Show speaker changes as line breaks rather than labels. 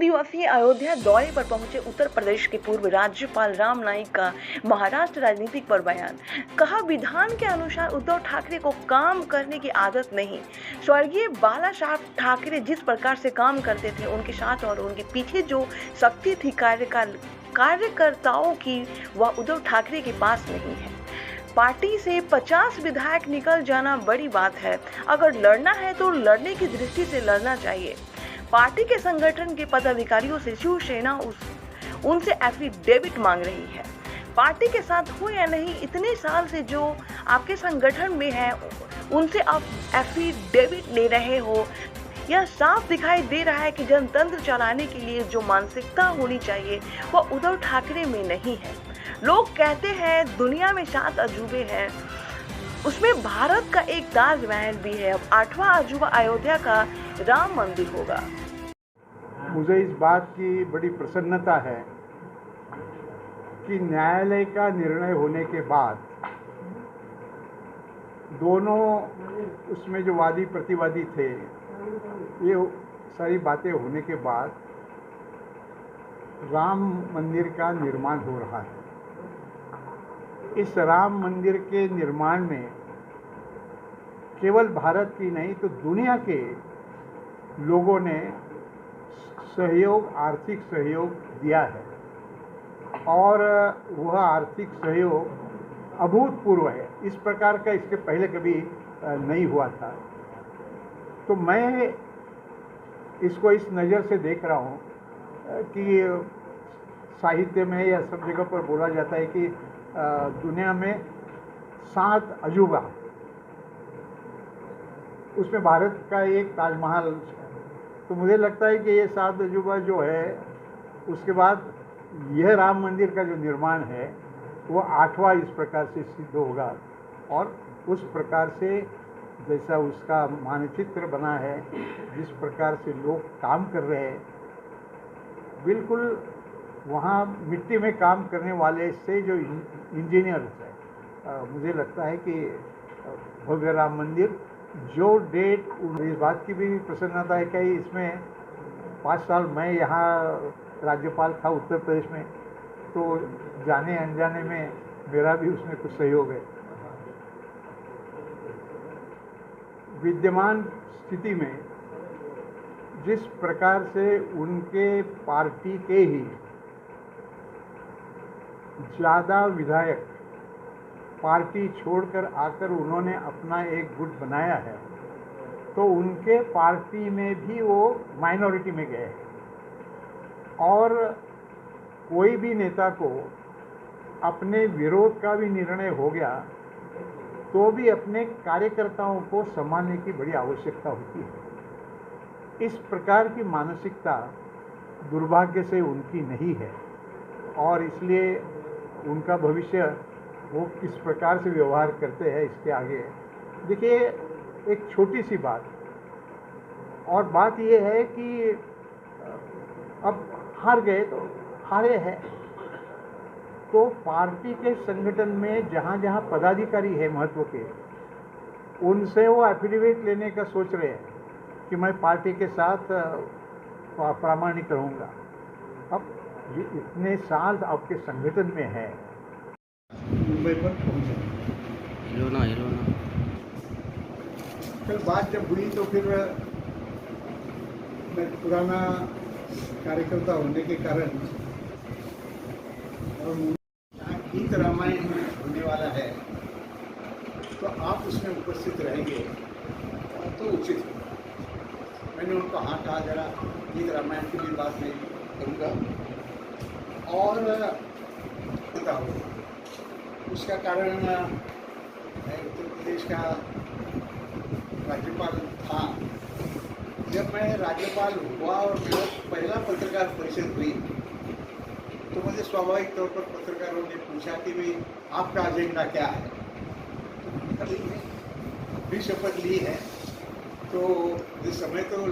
दिवसीय अयोध्या दौरे पर पहुंचे उत्तर प्रदेश के पूर्व राज्यपाल राम नाईक का महाराष्ट्र राजनीति पर बयान। कहा, विधान के अनुसार उद्धव ठाकरे को काम करने की आदत नहीं। स्वर्गीय बाला साहब ठाकरे जिस प्रकार से काम करते थे, उनके साथ और उनके पीछे जो शक्ति थी कार्यकर्ताओं की, वह उद्धव ठाकरे के पास नहीं है। पार्टी से 50 विधायक निकल जाना बड़ी बात है। अगर लड़ना है तो लड़ने की दृष्टि से लड़ना चाहिए। पार्टी के संगठन के पदाधिकारियों से शिवसेना उनसे एफिडेविट मांग रही है। पार्टी के साथ हो या नहीं, इतने साल से जो आपके संगठन में है, उनसे आप एफिडेविट ले रहे हो। यह साफ दिखाई दे रहा है कि जनतंत्र चलाने के लिए जो मानसिकता होनी चाहिए वह उद्धव ठाकरे में नहीं है। लोग कहते हैं दुनिया में 7 अजूबे हैं, उसमें भारत का एक ताजमहल भी है। अब 8वां अजूबा अयोध्या का राम मंदिर होगा।
मुझे इस बात की बड़ी प्रसन्नता है कि न्यायालय का निर्णय होने के बाद दोनों उसमें जो वादी प्रतिवादी थे, ये सारी बातें होने के बाद राम मंदिर का निर्माण हो रहा है। इस राम मंदिर के निर्माण में केवल भारत की नहीं तो दुनिया के लोगों ने सहयोग, आर्थिक सहयोग दिया है और वह आर्थिक सहयोग अभूतपूर्व है। इस प्रकार का इसके पहले कभी नहीं हुआ था। तो मैं इसको इस नज़र से देख रहा हूँ कि साहित्य में या सब जगह पर बोला जाता है कि दुनिया में 7 अजूबा, उसमें भारत का एक ताजमहल। तो मुझे लगता है कि ये 7 अजूबा जो है, उसके बाद यह राम मंदिर का जो निर्माण है वो 8वां इस प्रकार से सिद्ध होगा। और उस प्रकार से जैसा उसका मानचित्र बना है, जिस प्रकार से लोग काम कर रहे हैं, बिल्कुल वहाँ मिट्टी में काम करने वाले से जो इंजीनियर्स है, मुझे लगता है कि भव्य राम मंदिर जो डेट, इस बात की भी प्रसन्नता है कि इसमें 5 साल मैं यहाँ राज्यपाल था उत्तर प्रदेश में, तो जाने अनजाने में मेरा भी उसमें कुछ सहयोग है। विद्यमान स्थिति में जिस प्रकार से उनके पार्टी के ही ज़्यादा विधायक पार्टी छोड़कर आकर उन्होंने अपना एक गुट बनाया है, तो उनके पार्टी में भी वो माइनॉरिटी में गए हैं। और कोई भी नेता को अपने विरोध का भी निर्णय हो गया तो भी अपने कार्यकर्ताओं को संभालने की बड़ी आवश्यकता होती है। इस प्रकार की मानसिकता दुर्भाग्य से उनकी नहीं है और इसलिए उनका भविष्य वो किस प्रकार से व्यवहार करते हैं इसके आगे। देखिए, एक छोटी सी बात, और बात ये है कि अब हार गए तो हारे हैं, तो पार्टी के संगठन में जहाँ जहाँ पदाधिकारी है महत्व के, उनसे वो एफिडेविट लेने का सोच रहे हैं कि मैं पार्टी के साथ प्रामाणिक रहूँगा। अब ये इतने साल आपके संगठन में है, मुंबई पर पहुँचे।
हिलो ना
कल बात जब हुई तो फिर मैं पुराना कार्यकर्ता होने के कारण और गीत रामायण होने वाला है, तो आप उसमें उपस्थित रहेंगे तो उचित होगा। मैंने उनको हाँ कहा, जरा गीत रामायण की भी बात नहीं करूँगा और बताओ उसका कारण मैं उत्तर प्रदेश का राज्यपाल था। जब मैं राज्यपाल हुआ और मेरा पहला पत्रकार परिषद हुई तो मुझे स्वाभाविक तौर पर पत्रकारों ने पूछा कि भाई आपका एजेंडा क्या है। तो भी शपथ ली है, तो इस समय तो